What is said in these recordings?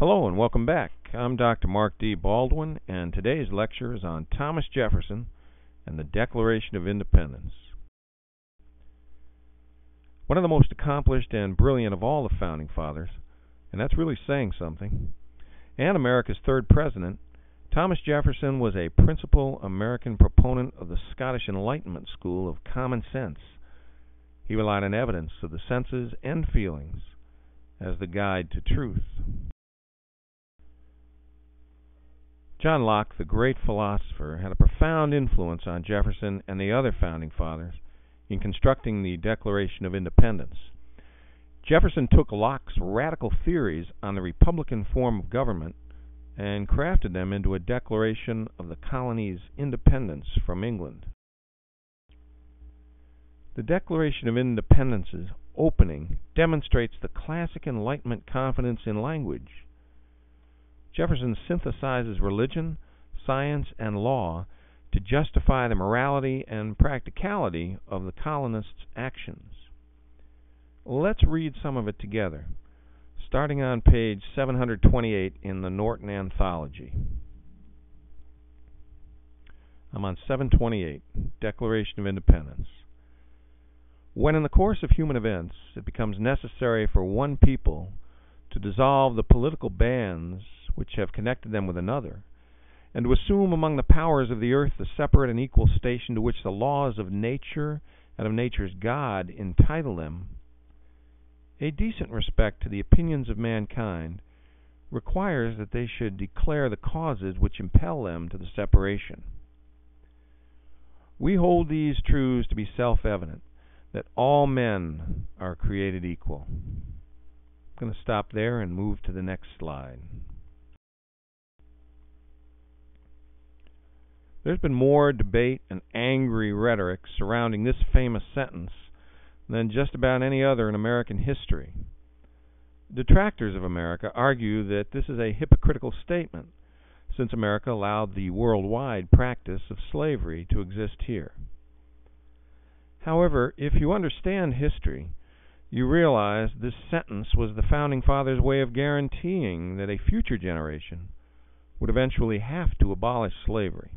Hello and welcome back. I'm Dr. Mark D. Baldwin, and today's lecture is on Thomas Jefferson and the Declaration of Independence. One of the most accomplished and brilliant of all the Founding Fathers, and that's really saying something, and America's third president, Thomas Jefferson was a principal American proponent of the Scottish Enlightenment school of common sense. He relied on evidence of the senses and feelings as the guide to truth. John Locke, the great philosopher, had a profound influence on Jefferson and the other Founding Fathers in constructing the Declaration of Independence. Jefferson took Locke's radical theories on the Republican form of government and crafted them into a declaration of the colony's independence from England. The Declaration of Independence's opening demonstrates the classic Enlightenment confidence in language. Jefferson synthesizes religion, science, and law to justify the morality and practicality of the colonists' actions. Let's read some of it together, starting on page 728 in the Norton Anthology. I'm on 728, Declaration of Independence. When in the course of human events it becomes necessary for one people to dissolve the political bands which have connected them with another, and to assume among the powers of the earth the separate and equal station to which the laws of nature and of nature's God entitle them, a decent respect to the opinions of mankind requires that they should declare the causes which impel them to the separation. We hold these truths to be self-evident, that all men are created equal. I'm going to stop there and move to the next slide. There's been more debate and angry rhetoric surrounding this famous sentence than just about any other in American history. Detractors of America argue that this is a hypocritical statement, since America allowed the worldwide practice of slavery to exist here. However, if you understand history, you realize this sentence was the Founding Fathers' way of guaranteeing that a future generation would eventually have to abolish slavery.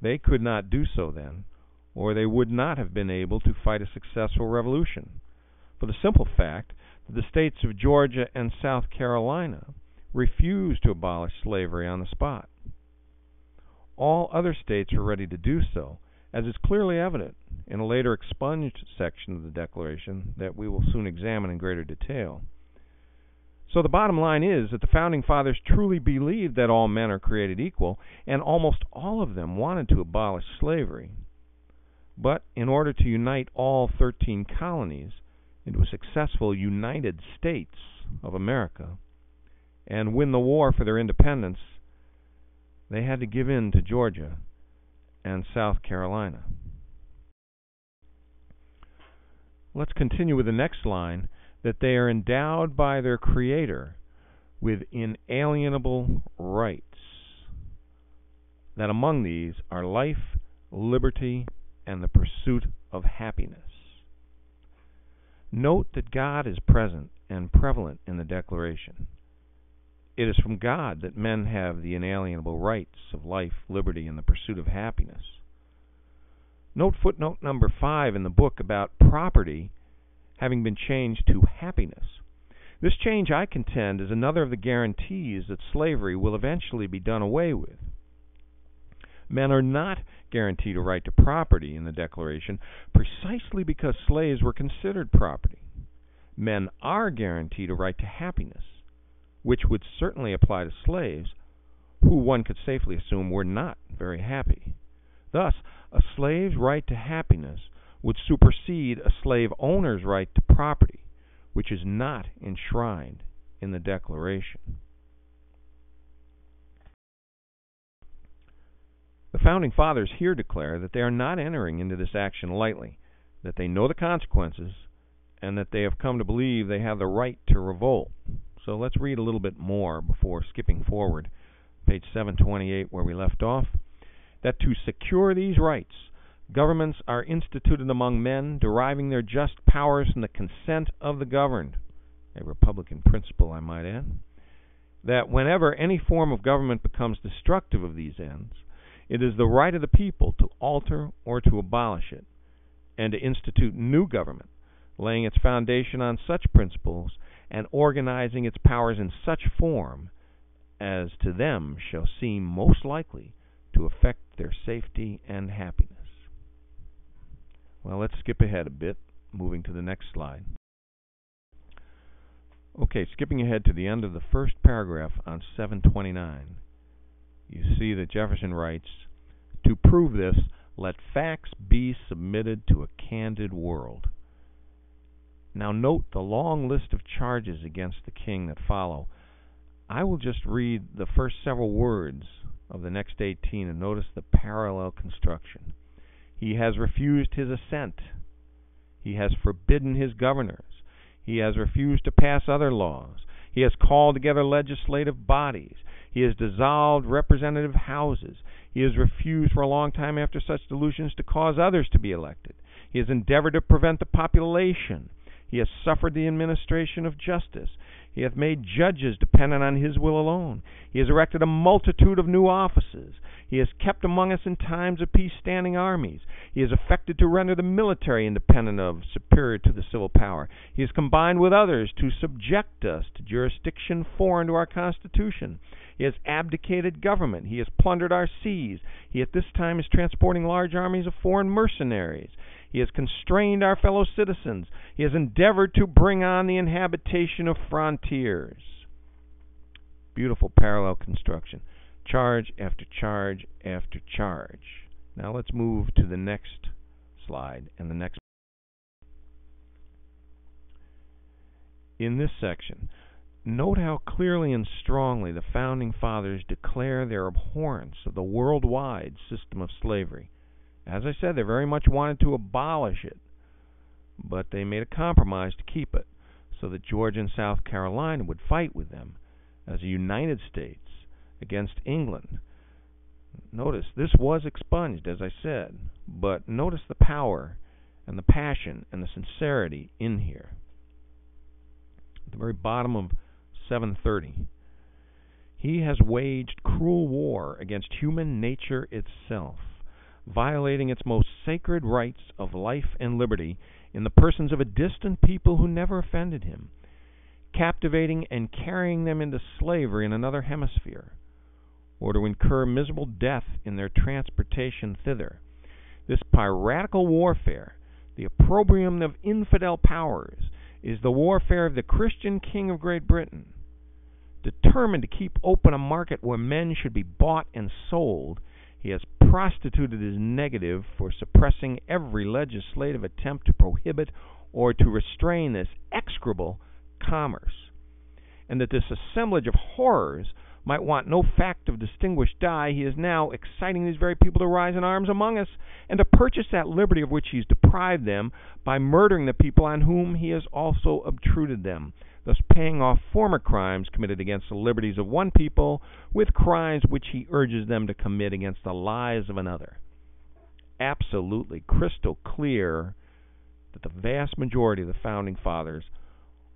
They could not do so then, or they would not have been able to fight a successful revolution, for the simple fact that the states of Georgia and South Carolina refused to abolish slavery on the spot. All other states were ready to do so, as is clearly evident in a later expunged section of the Declaration that we will soon examine in greater detail. So the bottom line is that the Founding Fathers truly believed that all men are created equal, and almost all of them wanted to abolish slavery. But in order to unite all 13 colonies into a successful United States of America and win the war for their independence, they had to give in to Georgia and South Carolina. Let's continue with the next line, that they are endowed by their Creator with inalienable rights, that among these are life, liberty, and the pursuit of happiness. Note that God is present and prevalent in the Declaration. It is from God that men have the inalienable rights of life, liberty, and the pursuit of happiness. Note footnote number 5 in the book about property having been changed to happiness. This change, I contend, is another of the guarantees that slavery will eventually be done away with. Men are not guaranteed a right to property in the Declaration precisely because slaves were considered property. Men are guaranteed a right to happiness, which would certainly apply to slaves, who one could safely assume were not very happy. Thus, a slave's right to happiness would supersede a slave owner's right to property, which is not enshrined in the Declaration. The Founding Fathers here declare that they are not entering into this action lightly, that they know the consequences, and that they have come to believe they have the right to revolt. So let's read a little bit more before skipping forward, page 728 where we left off, that to secure these rights, governments are instituted among men, deriving their just powers from the consent of the governed, a Republican principle, I might add, that whenever any form of government becomes destructive of these ends, it is the right of the people to alter or to abolish it, and to institute new government, laying its foundation on such principles and organizing its powers in such form as to them shall seem most likely to affect their safety and happiness. Well, let's skip ahead a bit, moving to the next slide. Okay, skipping ahead to the end of the first paragraph on 729, you see that Jefferson writes, "To prove this, let facts be submitted to a candid world." Now note the long list of charges against the king that follow. I will just read the first several words of the next 18 and notice the parallel construction. He has refused his assent. He has forbidden his governors. He has refused to pass other laws. He has called together legislative bodies. He has dissolved representative houses. He has refused for a long time after such delusions to cause others to be elected. He has endeavored to prevent the population. He has suffered the administration of justice. He hath made judges dependent on his will alone. He has erected a multitude of new offices. He has kept among us in times of peace standing armies. He has affected to render the military independent of, superior to the civil power. He has combined with others to subject us to jurisdiction foreign to our Constitution. He has abdicated government. He has plundered our seas. He at this time is transporting large armies of foreign mercenaries. He has constrained our fellow citizens. He has endeavored to bring on the inhabitation of frontiers. Beautiful parallel construction. Charge after charge after charge. Now let's move to the next slide and the next. In this section, note how clearly and strongly the Founding Fathers declare their abhorrence of the worldwide system of slavery. As I said, they very much wanted to abolish it, but they made a compromise to keep it, so that Georgia and South Carolina would fight with them as a United States against England. Notice, this was expunged, as I said, but notice the power and the passion and the sincerity in here. At the very bottom of 730, he has waged cruel war against human nature itself, violating its most sacred rights of life and liberty in the persons of a distant people who never offended him, captivating and carrying them into slavery in another hemisphere, or to incur miserable death in their transportation thither. This piratical warfare, the opprobrium of infidel powers, is the warfare of the Christian king of Great Britain. Determined to keep open a market where men should be bought and sold, he has prostituted his negative for suppressing every legislative attempt to prohibit or to restrain this execrable commerce. And that this assemblage of horrors might want no fact of distinguished dye, he is now exciting these very people to rise in arms among us, and to purchase that liberty of which he has deprived them by murdering the people on whom he has also obtruded them, thus paying off former crimes committed against the liberties of one people with crimes which he urges them to commit against the lives of another. Absolutely crystal clear that the vast majority of the Founding Fathers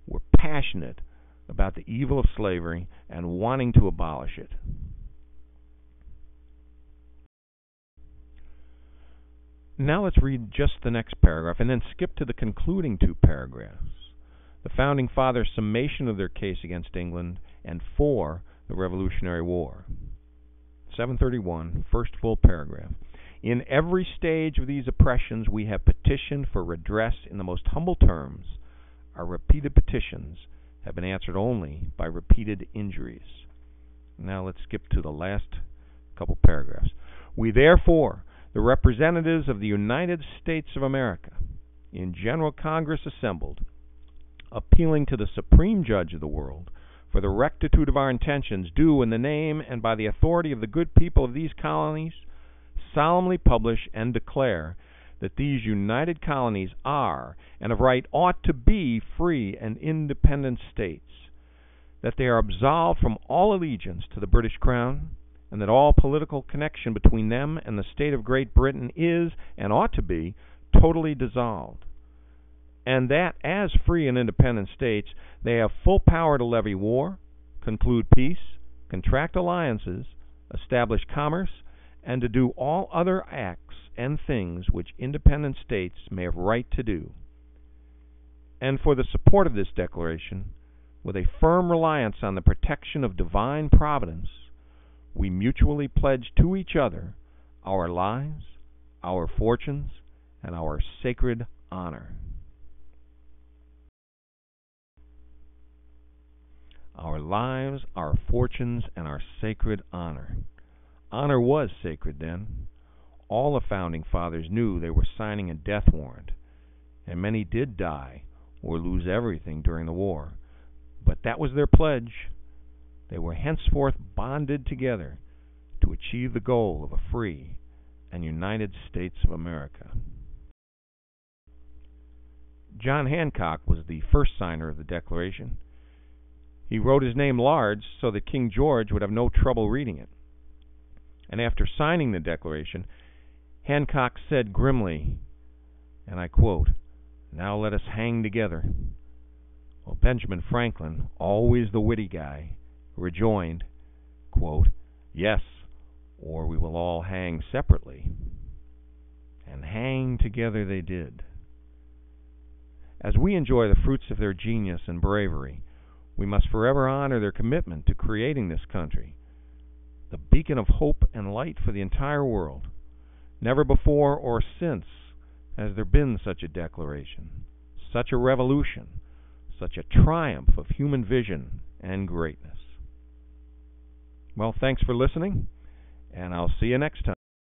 were passionate about the evil of slavery and wanting to abolish it. Now let's read just the next paragraph and then skip to the concluding two paragraphs. The Founding Fathers' summation of their case against England and for the Revolutionary War. 731, first full paragraph. In every stage of these oppressions we have petitioned for redress in the most humble terms. Our repeated petitions have been answered only by repeated injuries. Now let's skip to the last couple paragraphs. We therefore, the representatives of the United States of America, in General Congress assembled, appealing to the Supreme Judge of the world for the rectitude of our intentions, do in the name and by the authority of the good people of these colonies solemnly publish and declare that these united colonies are, and of right ought to be, free and independent states, that they are absolved from all allegiance to the British Crown, and that all political connection between them and the state of Great Britain is, and ought to be, totally dissolved, and that, as free and independent states, they have full power to levy war, conclude peace, contract alliances, establish commerce, and to do all other acts and things which independent states may have right to do. And for the support of this declaration, with a firm reliance on the protection of divine providence, we mutually pledge to each other our lives, our fortunes, and our sacred honor. Our lives, our fortunes, and our sacred honor. Honor was sacred then. All the Founding Fathers knew they were signing a death warrant, and many did die or lose everything during the war. But that was their pledge. They were henceforth bonded together to achieve the goal of a free and United States of America. John Hancock was the first signer of the Declaration. He wrote his name large so that King George would have no trouble reading it. And after signing the Declaration, Hancock said grimly, and I quote, "Now let us hang together." Well, Benjamin Franklin, always the witty guy, rejoined, quote, "Yes, or we will all hang separately." And hang together they did. As we enjoy the fruits of their genius and bravery, we must forever honor their commitment to creating this country, the beacon of hope and light for the entire world. Never before or since has there been such a declaration, such a revolution, such a triumph of human vision and greatness. Well, thanks for listening, and I'll see you next time.